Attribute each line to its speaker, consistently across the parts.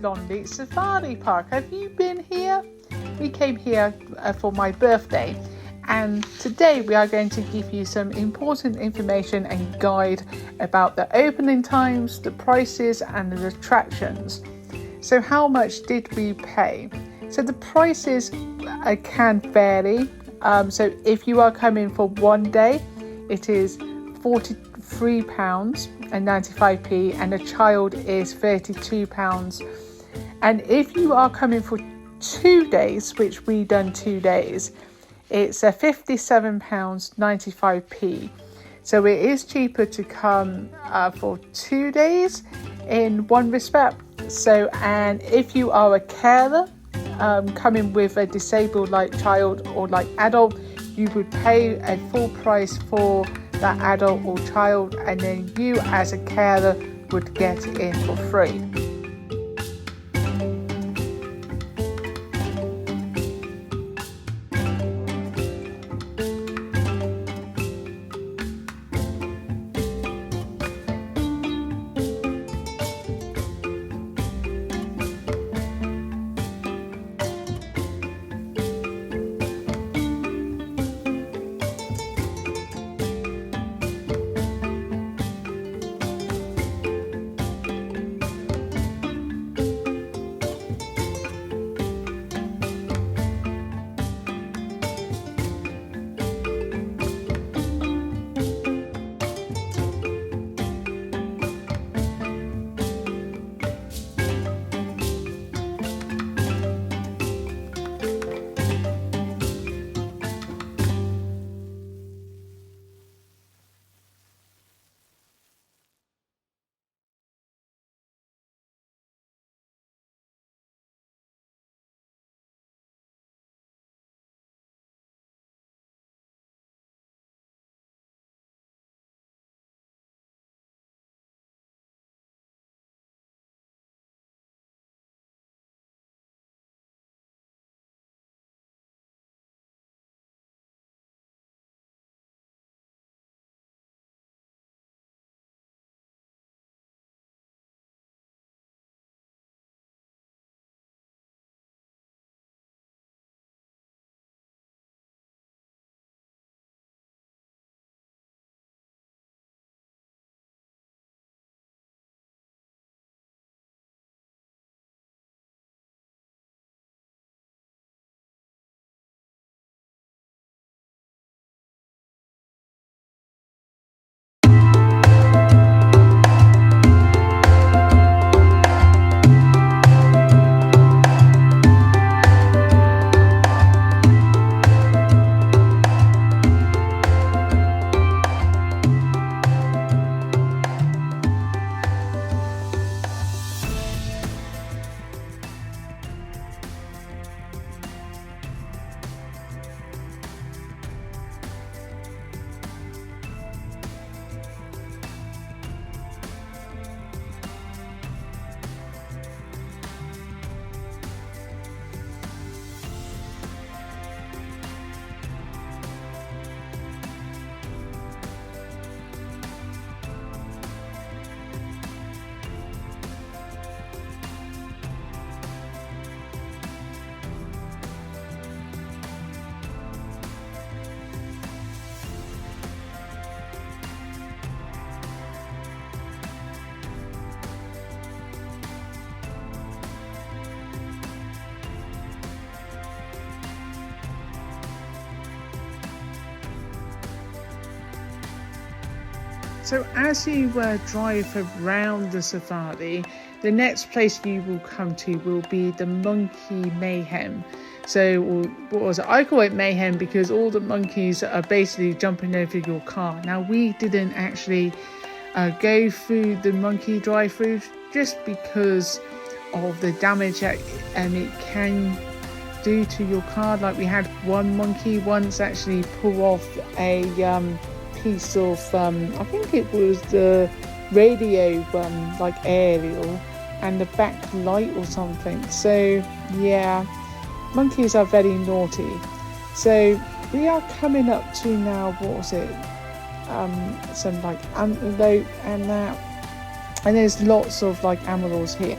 Speaker 1: Longleat Safari Park. Have you been here? We came here for my birthday, and today we are going to give you some important information and guide about the opening times, the prices and the attractions. So how much did we pay? So the prices can vary. So if you are coming for one day, it is £43.95 and a child is £32. And if you are coming for 2 days, which we done 2 days, it's £57.95. So it is cheaper to come for 2 days in one respect. So, and if you are a carer coming with a disabled like child or like adult, you would pay a full price for that adult or child, and then you as a carer would get in for free. So as you drive around the safari, the next place you will come to will be the Monkey Mayhem. So what was it? I call it mayhem because all the monkeys are basically jumping over your car. Now we didn't actually go through the monkey drive-through just because of the damage that it can do to your car. Like we had one monkey once actually pull off a piece of I think it was the radio like aerial and the back light or something. So yeah, monkeys are very naughty. So we are coming up to now, what was it, some like antelope and that, and there's lots of like animals here.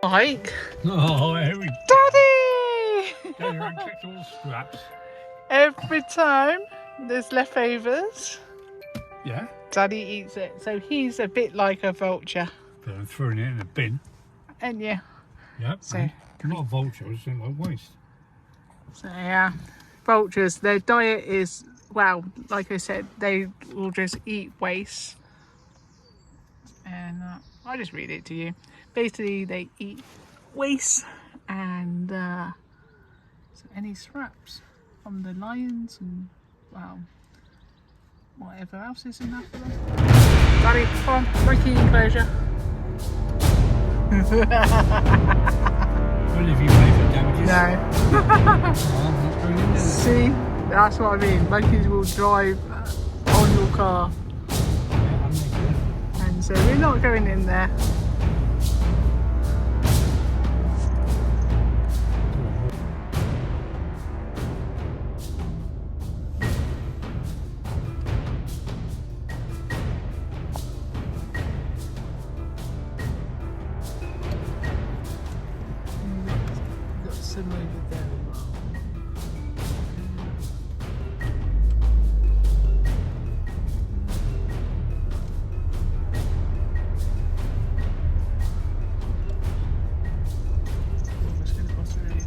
Speaker 1: Ike.
Speaker 2: Oh, here we
Speaker 1: Daddy!
Speaker 2: go. You're in collectible scraps.
Speaker 1: Every time there's leftovers,
Speaker 2: Yeah.
Speaker 1: Daddy eats it. So he's a bit like a vulture.
Speaker 2: But I'm throwing it in a bin.
Speaker 1: And yeah.
Speaker 2: Yep.
Speaker 1: So
Speaker 2: I'm not a vulture, I just don't like waste.
Speaker 1: So yeah, vultures, their diet is, well, like I said, they will just eat waste. And I'll just read it to you. Basically, they eat waste and so any scraps from the lions and, well, whatever else is in that for them. Daddy, come on, monkey enclosure.
Speaker 2: Well, if you pay for damages.
Speaker 1: No.
Speaker 2: I'm not going in there.
Speaker 1: See, that's what I mean. Monkeys will drive on your car.
Speaker 2: Yeah, I'm making it.
Speaker 1: And so we're not going in there. We've got some over there as well. Almost gonna cross the road.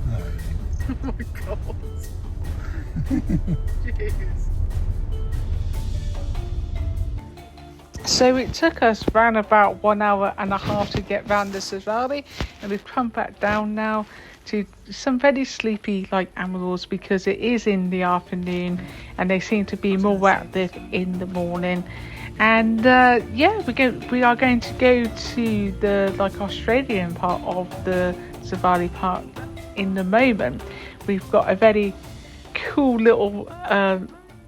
Speaker 2: No.
Speaker 1: Oh my god. Jeez. So it took us around about 1 hour and a half to get round the safari, and we've come back down now to some very sleepy like animals because it is in the afternoon and they seem to be more active in the morning. And yeah, we are going to go to the like Australian part of the safari park in the moment. We've got a very cool little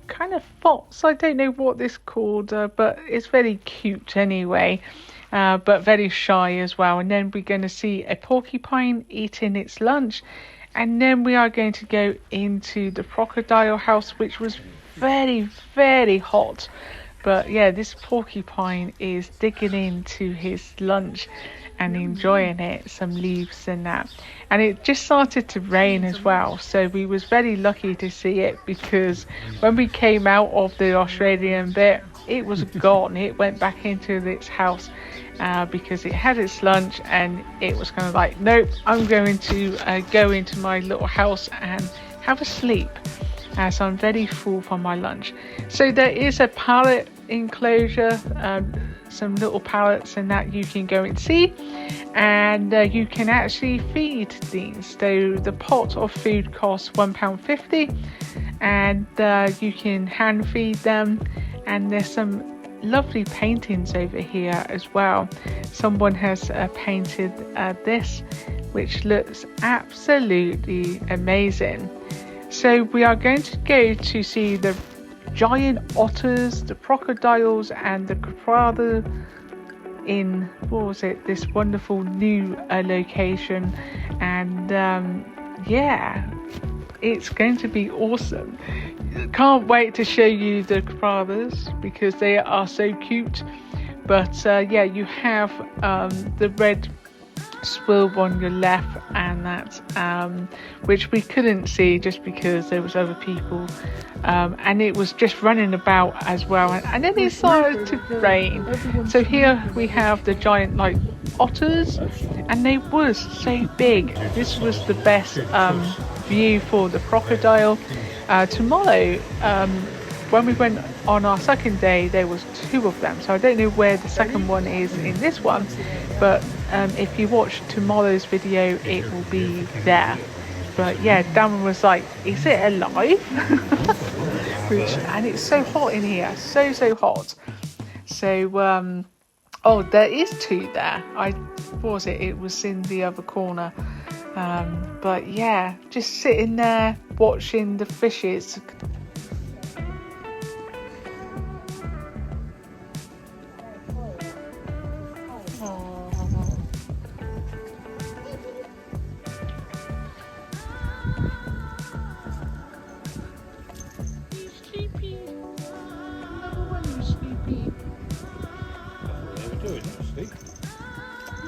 Speaker 1: kind of fox. I don't know what this called, but it's very cute anyway, but very shy as well. And then we're going to see a porcupine eating its lunch, and then we are going to go into the crocodile house, which was very, very hot. But yeah, this porcupine is digging into his lunch and enjoying it, some leaves and that. And it just started to rain as well, so we was very lucky to see it, because when we came out of the Australian bit, it was gone. It went back into its house because it had its lunch, and it was kind of like, nope, I'm going to go into my little house and have a sleep. So I'm very full from my lunch. So there is a parrot enclosure, some little parrots and that you can go and see, and you can actually feed these. So the pot of food costs £1.50, and you can hand feed them. And there's some lovely paintings over here as well. Someone has painted this, which looks absolutely amazing. So we are going to go to see the giant otters, the crocodiles, and the koala in, what was it, this wonderful new location. And yeah, it's going to be awesome. Can't wait to show you the koalas because they are so cute. But yeah, you have the red squirrel on your left, and that which we couldn't see just because there was other people, and it was just running about as well, and then it started to rain. So here we have the giant like otters, and they was so big. This was the best view for the crocodile. Tomorrow, when we went on our second day, there was 2 of them, so I don't know where the second one is in this one, but if you watch tomorrow's video, it will be there. But yeah, Darren was like, is it alive? And it's so hot in here, so hot. So oh, there is 2 there. What was it? It was in the other corner. But yeah, just sitting there watching the fishes.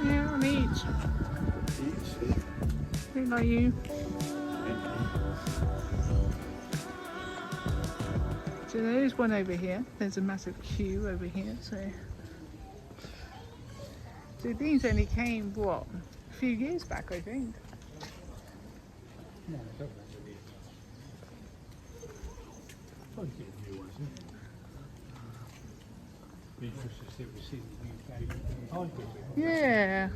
Speaker 1: Yeah, I mean, don't like you. So there is one over here. There's a massive queue over here. So these only came what, a few years back, I think.
Speaker 2: No, I don't know. Probably get new ones, isn't it? Be interested to see if we see the UK tigers.
Speaker 1: Yeah.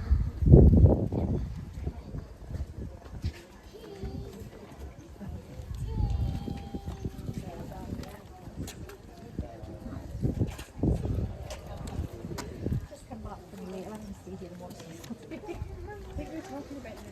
Speaker 3: Just come back from later and stay here and watch this. I think we're talking about TV.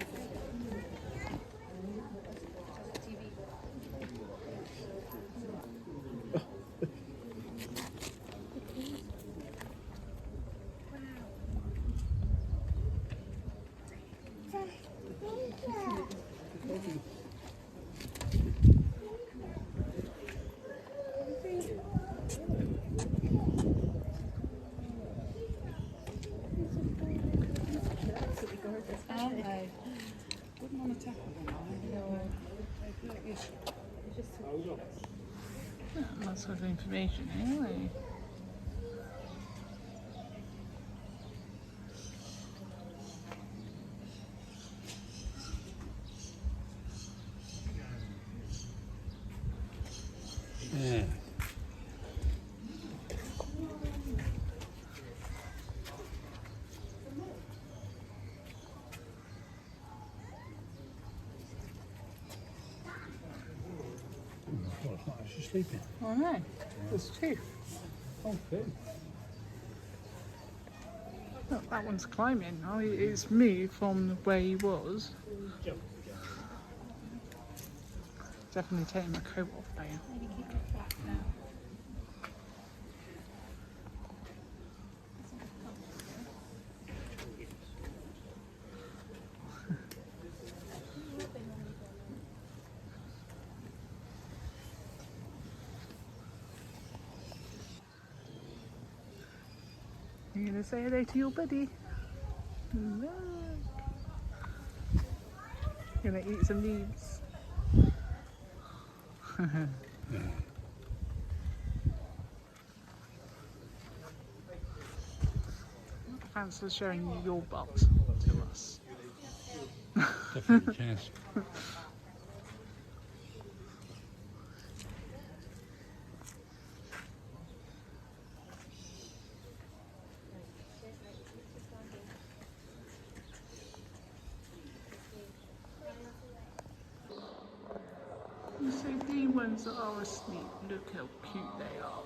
Speaker 1: Aren't they? Wouldn't want to tackle them, no. Lots of information anyway.
Speaker 2: Yeah. Oh, it's not actually sleeping.
Speaker 1: I know. There's two.
Speaker 2: Okay.
Speaker 1: Look, that one's climbing. Oh, it's moved from where he was. Definitely taking my coat off now.
Speaker 3: Maybe keep it back now.
Speaker 1: You're gonna say hello to your buddy. Look. You're gonna eat some leaves. Thanks for showing your butt to us.
Speaker 2: Definitely a chance.
Speaker 1: So the ones that are asleep, look how cute they are.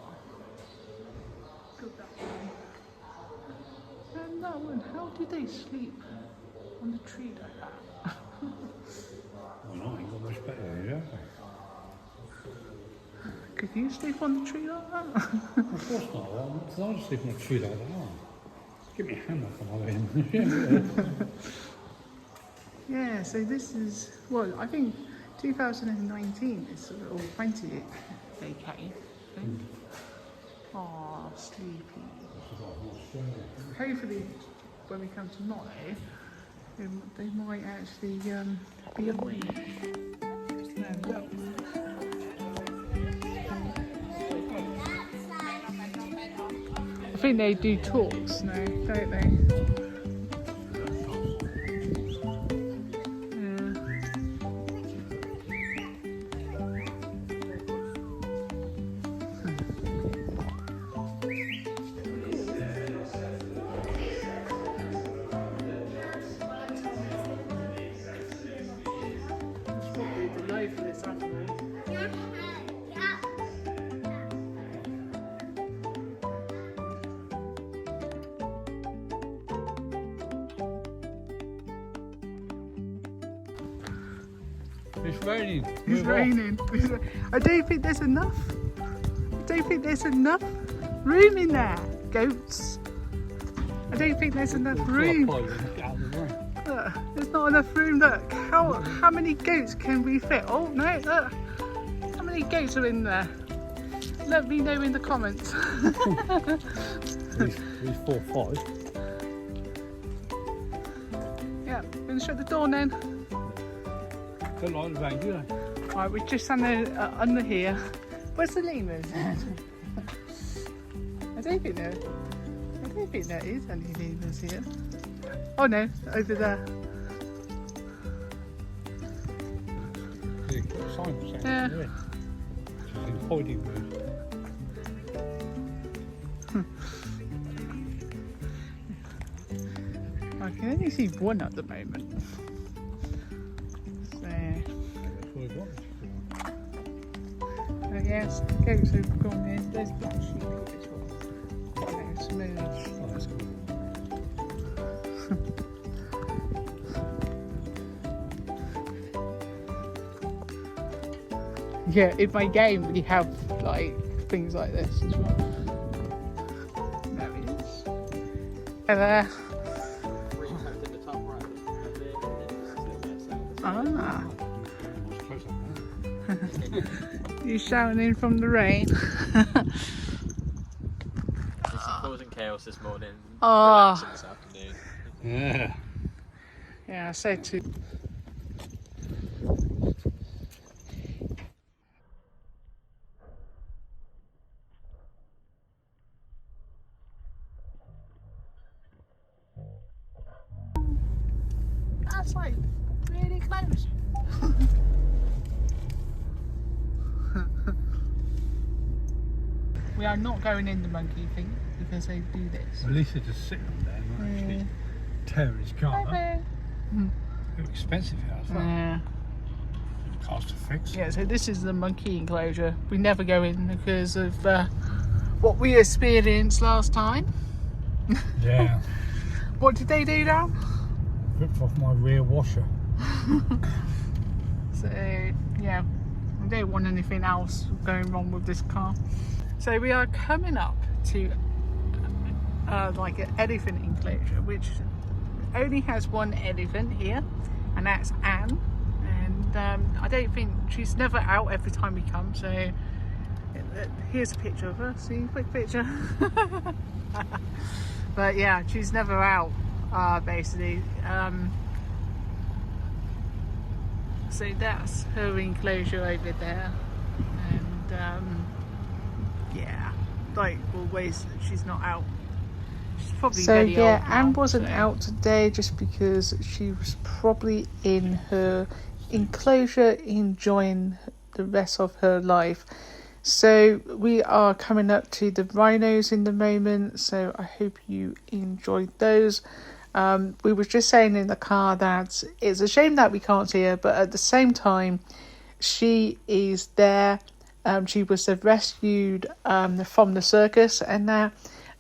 Speaker 1: Look at that one. And that one, how do they sleep on the tree like that?
Speaker 2: Well, I ain't got much better than you.
Speaker 1: Could you sleep on the tree like that?
Speaker 2: Of course not. Because I just sleep on a tree like that. Give me a hand off on my way.
Speaker 1: Yeah, so this is, well, I think 2019 is a little 20 they came, I think. Oh, sleepy. Hopefully, when we come tomorrow, they might actually be awake. No, look. I think they do talks now, don't they? For this afternoon.
Speaker 2: It's raining.
Speaker 1: It's raining. I don't think there's enough. I don't think there's enough room in there, goats. I don't think there's enough room. Look, there's not enough room. Look, how many goats can we fit? Oh no, look. How many goats are in there? Let me know in the comments.
Speaker 2: These 4 or 5.
Speaker 1: Yeah, gonna shut the door then.
Speaker 2: Don't like the rain, do they?
Speaker 1: Right, we're just under here. Where's the lemurs? I don't think there is any lemurs here. Oh no, over there.
Speaker 2: Yeah, got a sign saying
Speaker 1: Yeah.
Speaker 2: She's in hiding mode.
Speaker 1: I can only see one at the moment. So,
Speaker 2: That's what we've got.
Speaker 1: I guess the goats have gone in. There's black sheep as well. Okay, smooch.
Speaker 2: Oh, that's cool.
Speaker 1: Yeah, in my game we have like things like this as well. There he is. There. Ah. You shouting in from the rain?
Speaker 4: It's causing chaos this morning.
Speaker 1: Oh.
Speaker 4: Relaxing this afternoon.
Speaker 2: Yeah.
Speaker 1: Yeah, I said to. That's like really close. We are not going in the monkey thing because they do this.
Speaker 2: At least they just sit on there and not actually tear his car.
Speaker 1: Bye-bye.
Speaker 2: It's expensive here, as well.
Speaker 1: Yeah.
Speaker 2: Cars to fix.
Speaker 1: Yeah, so this is the monkey enclosure. We never go in because of what we experienced last time.
Speaker 2: Yeah.
Speaker 1: What did they do now?
Speaker 2: Ripped off my rear washer.
Speaker 1: So yeah, we don't want anything else going wrong with this car. So we are coming up to like an elephant enclosure, which only has one elephant here, and that's Anne. And I don't think she's never out every time we come. So here's a picture of her. See, quick picture. But yeah, she's never out basically. So that's her enclosure over there, and yeah, like always, she's not out. She's probably
Speaker 5: So
Speaker 1: very
Speaker 5: yeah,
Speaker 1: old now,
Speaker 5: Anne wasn't
Speaker 1: so.
Speaker 5: out today just because she was probably in her enclosure enjoying the rest of her life. So we are coming up to the rhinos in the moment, so I hope you enjoyed those. We were just saying in the car that it's a shame that we can't see her, but at the same time she is there. She was rescued from the circus and that,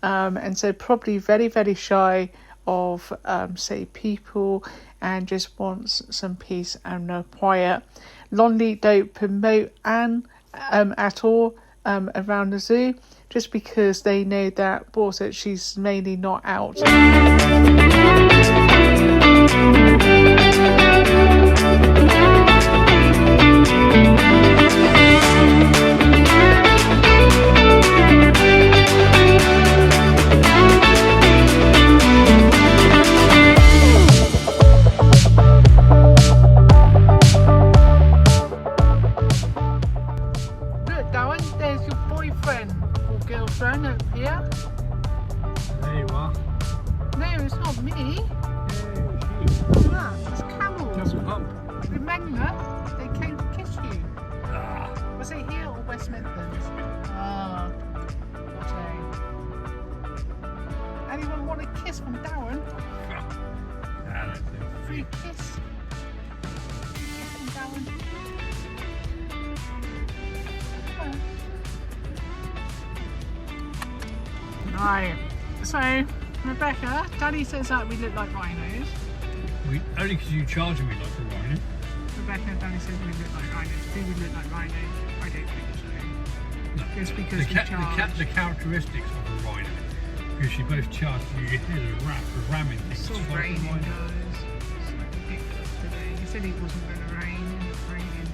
Speaker 5: and so probably very, very shy of say people and just wants some peace and quiet. Longleat don't promote Anne at all around the zoo, just because they know that she's mainly not out.
Speaker 1: Look, Darren, there's your boyfriend or girlfriend up here.
Speaker 2: There you are.
Speaker 1: No, it's not me. Ah, it's camels.
Speaker 2: Just pump.
Speaker 1: Remember, they came to kiss you.
Speaker 2: Ah.
Speaker 1: Was it here or West Midlands? Ah, okay. Anyone want a kiss from Darren? Free kiss. Free kiss from Darren. Right, so Rebecca, Daddy says that we look like rhinos.
Speaker 2: Only because you charging me like a rhino.
Speaker 1: Rebecca, Daddy says we look like rhinos. Do we look like rhinos? I don't think so.
Speaker 2: No,
Speaker 1: Just because
Speaker 2: the,
Speaker 1: we
Speaker 2: ca-
Speaker 1: charge.
Speaker 2: the characteristics of a rhino. Because you both charge you hear the ramming things.
Speaker 1: It's all
Speaker 2: just like a
Speaker 1: raining,
Speaker 2: rhino.
Speaker 1: guys. It's like ridiculous today. You said it wasn't going to rain, and it's raining.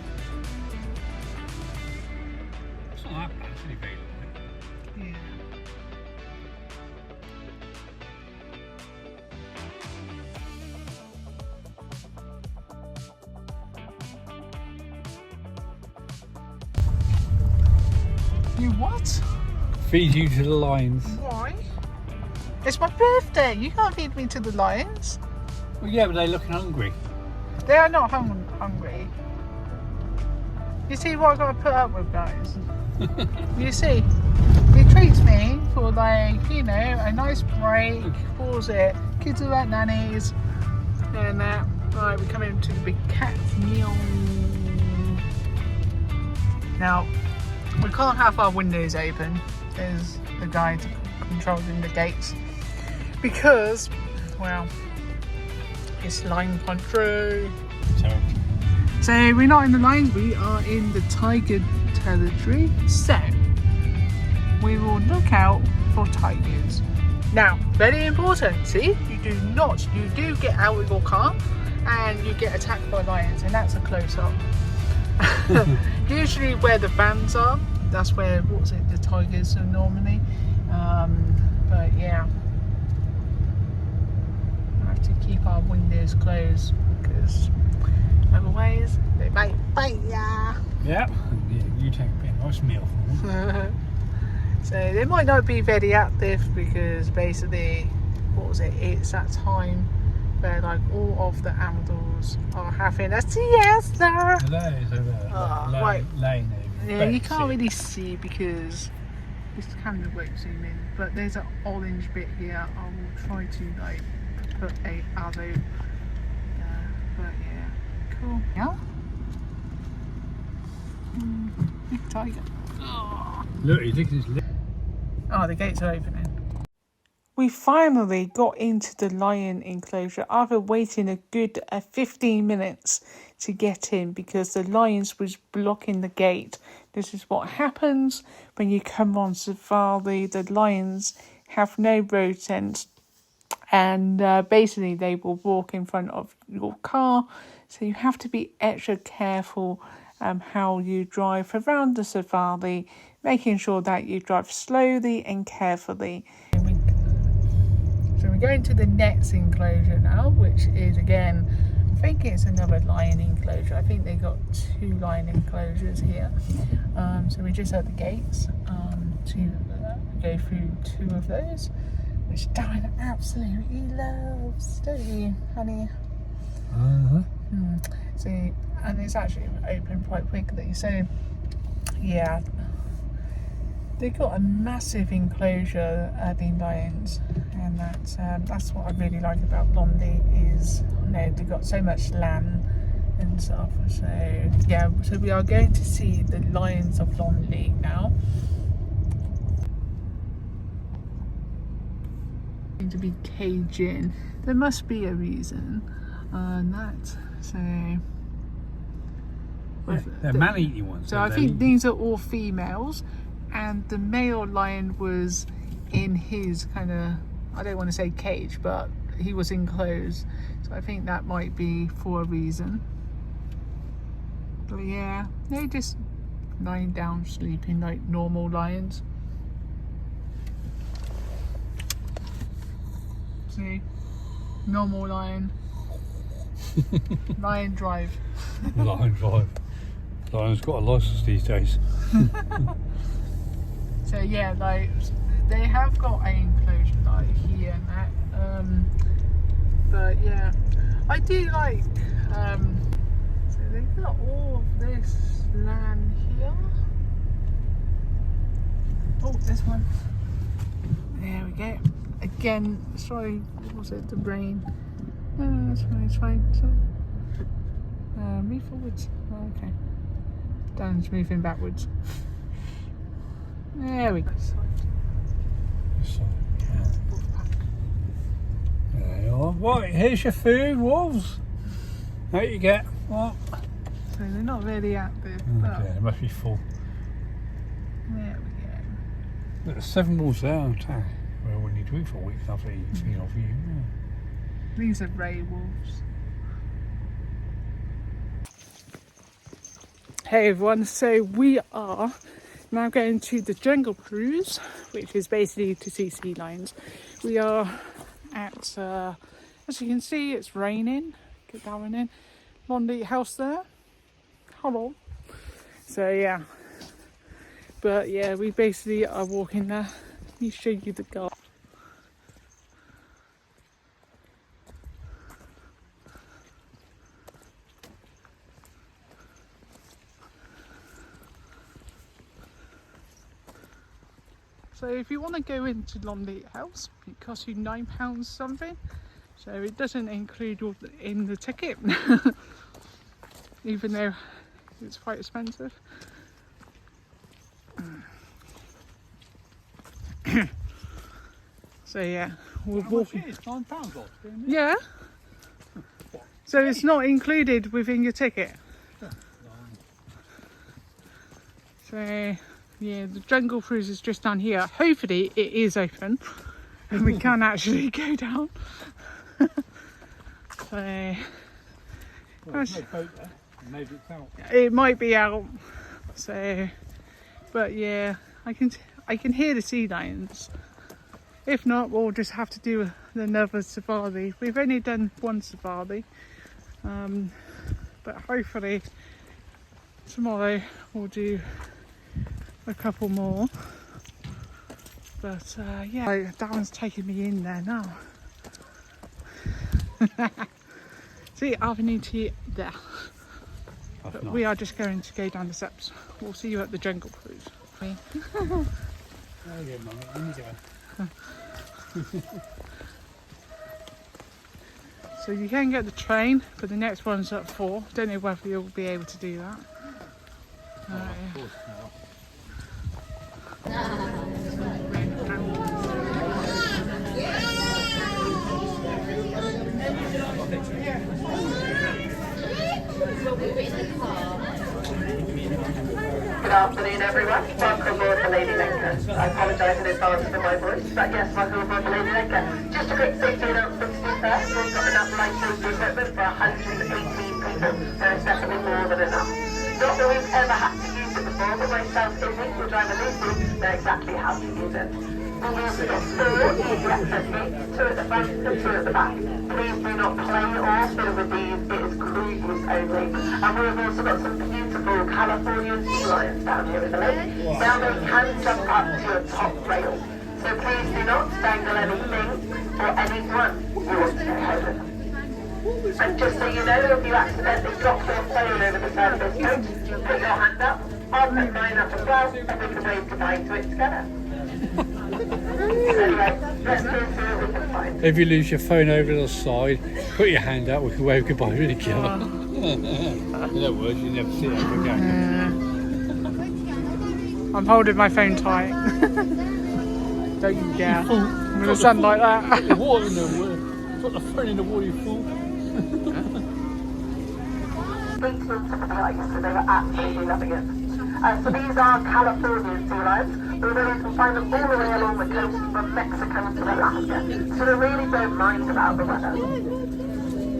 Speaker 2: It's not that bad, it's only very light.
Speaker 1: Yeah.
Speaker 5: You what?
Speaker 2: Feed you to the lions.
Speaker 5: Why? It's my birthday. You can't feed me to the lions.
Speaker 2: Well, yeah, but they're looking hungry.
Speaker 5: They are not hungry. You see what I've got to put up with, guys? You see? He treats me for like, you know, a nice break. What was it? Kids without nannies. And that. Right, we're coming to the big cat meal. Now, we can't have our windows open. There's the guy controlling the gates. Because, well, it's lion country. So we're not in the lions, we are in the tiger territory. So we will look out for tigers. Now, very important, see, you do get out of your car and you get attacked by lions, and that's a close-up. Usually where the vans are, that's where, the tigers are normally. But yeah, we have to keep our windows closed because otherwise they might bite ya.
Speaker 2: Yeah, you take a bit of nice meal for them.
Speaker 5: So they might not be very active because basically, it's that time where like all of the animals are having a siesta.
Speaker 2: That is over
Speaker 5: Right.
Speaker 2: laying there.
Speaker 5: Yeah, you can't really see because this camera won't zoom in, but there's an orange bit here. I will try to like put a arrow. But yeah, cool. Yeah. Big tiger.
Speaker 2: Look, he's licking his lip.
Speaker 5: Oh, the gates are opening. We finally got into the lion enclosure after waiting a good 15 minutes to get in because the lions was blocking the gate. This is what happens when you come on safari. The lions have no road sense and basically they will walk in front of your car. So you have to be extra careful how you drive around the safari, making sure that you drive slowly and carefully. So we're going to the next enclosure now, which is again, I think it's another lion enclosure. I think they got 2 lion enclosures here. So we just at the gates to go through 2 of those, which Darren absolutely loves, don't you, honey? So, and it's actually open quite quickly. So yeah, they got a massive enclosure, the lions, and that's what I really like about Longleat is, they've got so much land and stuff. So yeah, so we are going to see the lions of Longleat now. Going to be caged in. There must be a reason, and that. So
Speaker 2: They're man-eating ones.
Speaker 5: So I think these are all females. And the male lion was in his kind of, I don't want to say cage, but he was enclosed. So I think that might be for a reason. But yeah, they're just lying down, sleeping like normal lions. See? Normal lion. Lion drive.
Speaker 2: Lion drive. Lion's got a license these days.
Speaker 5: So yeah, like they have got an enclosure like here and that. But yeah, I do like. So they've got all of this land here. Oh, this one. There we go. Again, sorry, what was it? The brain. No, it's fine. It's fine. So, move forwards. Oh, okay. Dan's moving backwards. There we go.
Speaker 2: There you are. Right, here's your food, wolves. There you get. What?
Speaker 5: So they're not really active, but
Speaker 2: Okay, it must be full.
Speaker 5: there we go.
Speaker 2: Look, there's 7 wolves there. Well, we need to eat for a week after you feed off you. Yeah.
Speaker 5: These are grey wolves. Hey everyone, so we are now going to the jungle cruise, which is basically to see sea lions. We are at, as you can see, it's raining. Get Darren in. Longleat house there. Hello. So yeah, But yeah, we basically are walking there. Let me show you the garden. So if you want to go into Longleat House, it costs you £9 something. So it doesn't include all in the ticket, even though it's quite expensive. So yeah, we'll walk.
Speaker 2: It's £9 off, isn't it?
Speaker 5: Yeah. So it's not included within your ticket. So yeah, the jungle cruise is just down here. Hopefully it is open and we can actually go down. So
Speaker 2: Well, there's no boat there. Maybe it's out.
Speaker 5: it might be out. So, but yeah, I can hear the sea lions. If not, we'll just have to do another safari. We've only done one safari, but hopefully tomorrow we'll do a couple more. But yeah, Darren's taking me in there now. See, Avenue T there. But
Speaker 2: Nice.
Speaker 5: we are just going to go down the steps. We'll see you at the jungle cruise.
Speaker 2: Oh yeah, Mum, let me go.
Speaker 5: So you can get the train, but the next one's at 4. Don't know whether you'll be able to do that.
Speaker 2: Of course
Speaker 6: Good afternoon, everyone. Welcome aboard the Lady Lincoln. I apologise in advance for my voice, but yes, welcome aboard the Lady Lincoln. Just a quick safety announcement to do first. We've got enough life safety equipment for 118 people. There is definitely more than enough. Not that we've ever had to use it before, but myself, Izzy, your driver Lucy, know exactly how to use it. We've also got 4 easy access gates, 2 at the front and 2 at the back. Please do not play or fiddle with these, it is crew use only. And we've also got some beautiful Californian sea lions down here in the lake. Now they can jump up to your top rail. So please do not dangle anything or anyone you want to go home with. And just so you know, if you accidentally drop your phone over the side of this boat, put your hand up, I'll put mine up as well, and we can wave goodbye to it together. Anyway, let's go see what we can find.
Speaker 2: If you lose your phone over the side, put your hand out, we can wave goodbye to each other. In other words, you never see it ever again.
Speaker 5: I'm holding my phone tight. Don't you dare. With the sun like that.
Speaker 2: Put the water in the water. Put the phone in the water, you fool.
Speaker 6: Beating on top of the ice, so they were absolutely loving it. So these are Californian sea lions, although you can find them all the way along the coast from Mexico to Alaska, so they really don't mind about the weather.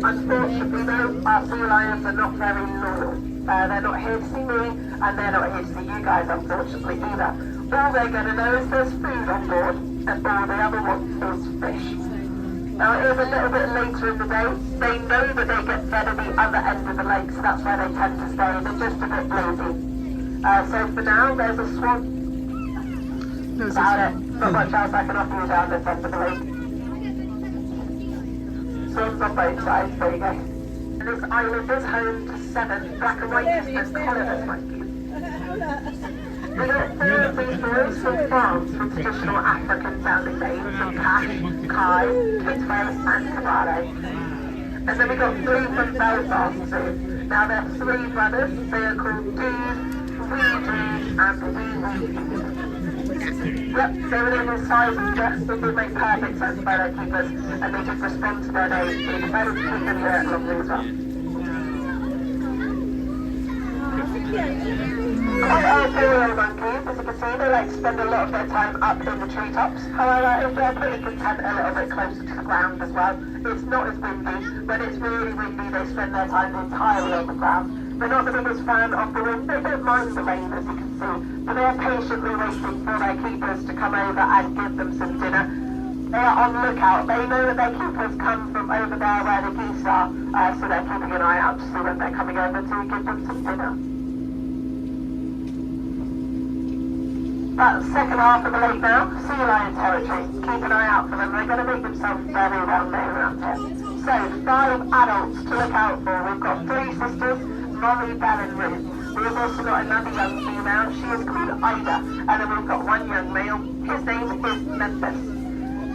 Speaker 6: Unfortunately though, our sea lions are not very loyal. They're not here to see me, and they're not here to see you guys, unfortunately, either. All they're going to know is there's food on board, and all they ever want is fish. Now it is a little bit later in the day. They know that they get fed at the other end of the lake, so that's why they tend to stay. They're just a bit lazy. So for now, there's a swan. That's about it. Not much else I can offer you down this end of the lake. Swans on both sides, there you go. And this island is home to 7 black and white distant collarless monkeys. We got 4 of these boys from France with traditional African sounding names of Cash, Kai, Kitwe and Kabale. And then we got 3 from Belfast too. Now they're 3 brothers. They are called Dude, Wee Dude and Wee Dude. Yep, they were in the size and dress, which would make perfect sense by their keepers, and they just respond to their name. We decided to keep them here at Longleat as well. Quite arboreal monkeys, as you can see, they like to spend a lot of their time up in the treetops. However, if they're pretty content a little bit closer to the ground as well, it's not as windy. When it's really windy, they spend their time entirely on the ground. They're not the biggest fan of the wind, they don't mind the rain, as you can see, but they're patiently waiting for their keepers to come over and give them some dinner. They are on the lookout. They know that their keepers come from over there where the geese are, so they're keeping an eye out to see when they're coming over to give them some dinner. That second half of the lake now, sea lion territory. Keep an eye out for them. They're going to make themselves very well known around here. So, 5 adults to look out for. We've got 3 sisters, Molly, Belle and Ruth. We've also got another young female. She is called Ida. And then we've got 1 young male. His name is Memphis.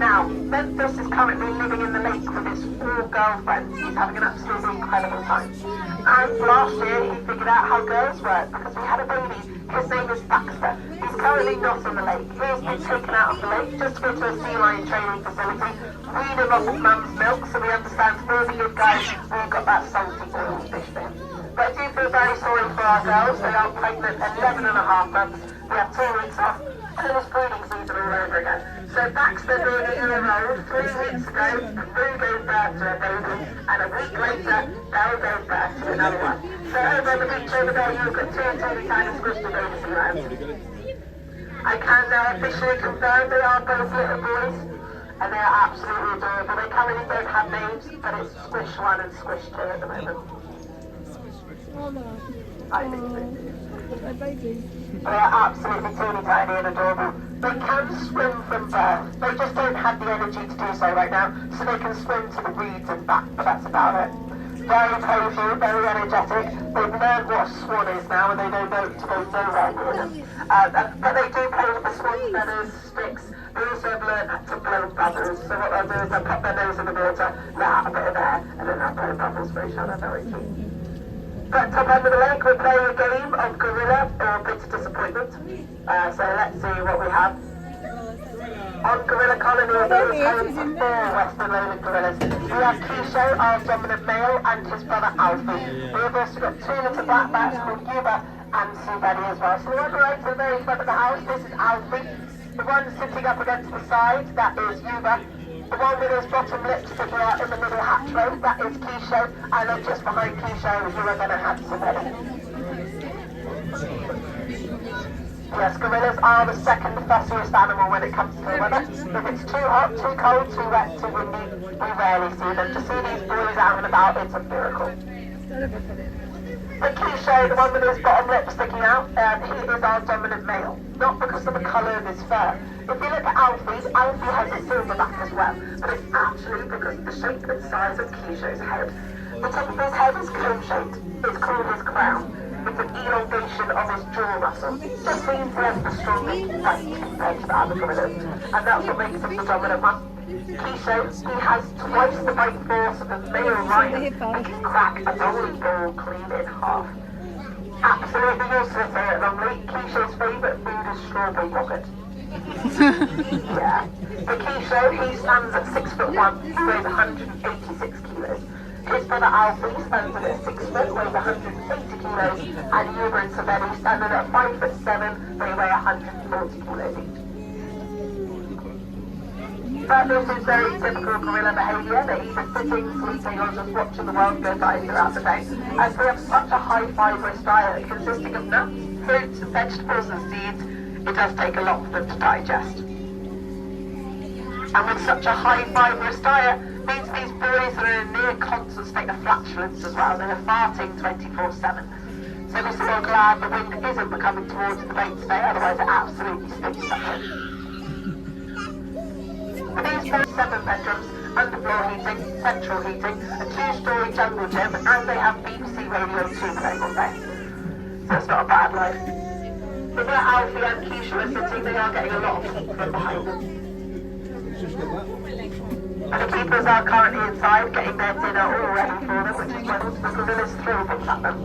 Speaker 6: Now, Memphis is currently living in the lake with his 4 girlfriends. He's having an absolutely incredible time. And last year, he figured out how girls work because we had a baby. His name is Baxter. He's currently not in the lake. He has been taken out of the lake just to go to a sea lion training facility, wean him off of mum's milk so we understand all the good guys we've got that salty oil fish there. But I do feel very sorry for our girls. They are pregnant at 11 and a half months. We have 2 weeks off. And it was breeding season all over again. So Baxter being a year old, 3 weeks ago, Rue gave birth to a baby, and a week later, Belle gave birth to another one. So over on the beach over there, you've got 2 teeny tiny squishy babies around. I can now officially confirm they are both little boys, and they are absolutely adorable. They currently don't have names, but it's Squish 1 and Squish 2 at the moment.
Speaker 3: Oh no.
Speaker 6: I think so.
Speaker 3: My baby.
Speaker 6: They are absolutely teeny tiny and adorable. They can swim from birth. They just don't have the energy to do so right now, so they can swim to the reeds and back, but that's about it. Very playful, very energetic. They've learned what a swan is now, and they know to go nowhere near them. But they do play with the swan feathers, sticks. They also have learned to blow bubbles. So what they'll do is they'll pop their nose in the water, let out a bit of air, and then they'll blow bubbles for each other. Very cute. But top end of the lake, we're playing a game of gorilla or bitter disappointment. So let's see what we have. On Gorilla Colony, there is home to 4 Western Lowland gorillas. We have Keisho, our dominant male, and his brother Alfie. We have also got 2 little black bats called Yuba and Sue Betty as well. So the one right to the very front of the house, this is Alfie. The one sitting up against the side, that is Yuba. The one with his bottom lip sticking out in the middle hatchway, that is Keisho, and then just behind Keisho, you are going to have Sabella. Yes, gorillas are the second fussiest animal when it comes to the weather. If it's too hot, too cold, too wet, too windy, we rarely see them. To see these boys out and about, it's a miracle. But Keisho, the one with his bottom lip sticking out, he is our dominant male. Not because of the colour of his fur. If you look at Alfie, Alfie has a silverback as well, but it's actually because of the shape and size of Keisho's head. The top of his head is cone-shaped. It's called his crown. It's an elongation of his jaw muscle. Just means he has the strongest bite compared to the other gorillas, and that's what makes him the dominant one. Keisho, he has twice the bite force of a male lion and can crack a bowling ball clean in half. Absolutely useless here at Longleat. Keisho's favourite food is strawberry yogurt. Yeah. For Keisho, he stands at 6'1", he weighs 186 kilos. His brother Alfie stands at 6 foot, weighs 180 kilos, and Yuba and Sabelli standing at 5'7", they weigh 140 kilos each. But this is very typical gorilla behaviour. They're either sitting, sleeping, or just watching the world go by throughout the day, as we have such a high fibrous diet consisting of nuts, fruits, vegetables and seeds. It does take a lot for them to digest. And with such a high fibrous diet, means these boys are in a near constant state of flatulence as well. They're farting 24/7. So we're so glad the wind isn't coming towards the bait today, otherwise it absolutely stinks up here. For these 7 bedrooms, underfloor heating, central heating, a 2-storey jungle gym, and they have BBC Radio 2 playing all day. So it's not a bad life. But where Alfie and Keisha are sitting, they are getting a lot of heat from behind them. And the keepers are currently inside, getting their dinner all ready for them, which is when the gorillas throw things at them.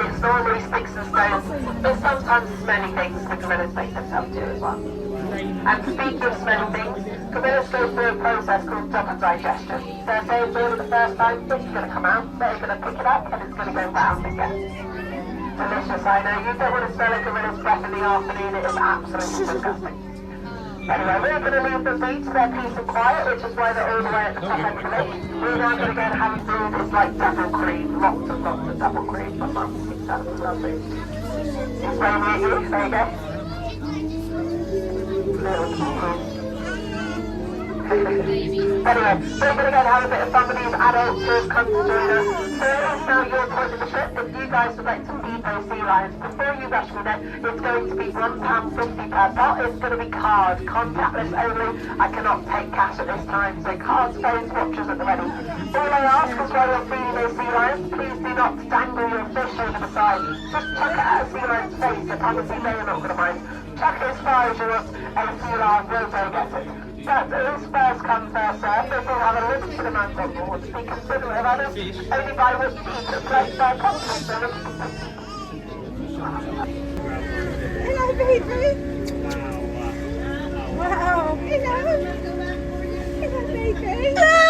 Speaker 6: It's normally sticks and stones, but sometimes smelly things the gorillas make themselves do as well. And speaking of smelly things, gorillas go through a process called double digestion. So if they enjoy it the first time, it's going to come out, they're going to pick it up, and it's going to go round again. Delicious, I know. You don't want to smell a gorilla's breath in the afternoon, it is absolutely disgusting. Anyway, we're going to leave them be to their peace and quiet, which is why they're all the way at the top end of the lake. We're now going to go and have food. It's like double cream, lots and lots of double cream. My mum thinks that's lovely. It's very near you, there you go. Little cuckoo. Anyway, we're going to go and have a bit of fun with these adults who have come to join us. So it is now your point of the trip. If you guys would like to feed Filipino sea lions. Before you rush me then, it's going to be £1.50 per pot. It's going to be card, contactless only. I cannot take cash at this time, so cards, phones, watches at the ready. All I ask is while you're feeding those sea lions, please do not dangle your fish over the side. Just chuck it at a sea lion's face. I promise you they are not going to mind. Chuck it as far as you want, and a sea lion will go get it. But it is first come, first served. If we have a limited amount on board, be considerate of others. Only buy what you eat at place by contact service.
Speaker 3: Hello, baby. Wow. Hello. Hello, baby.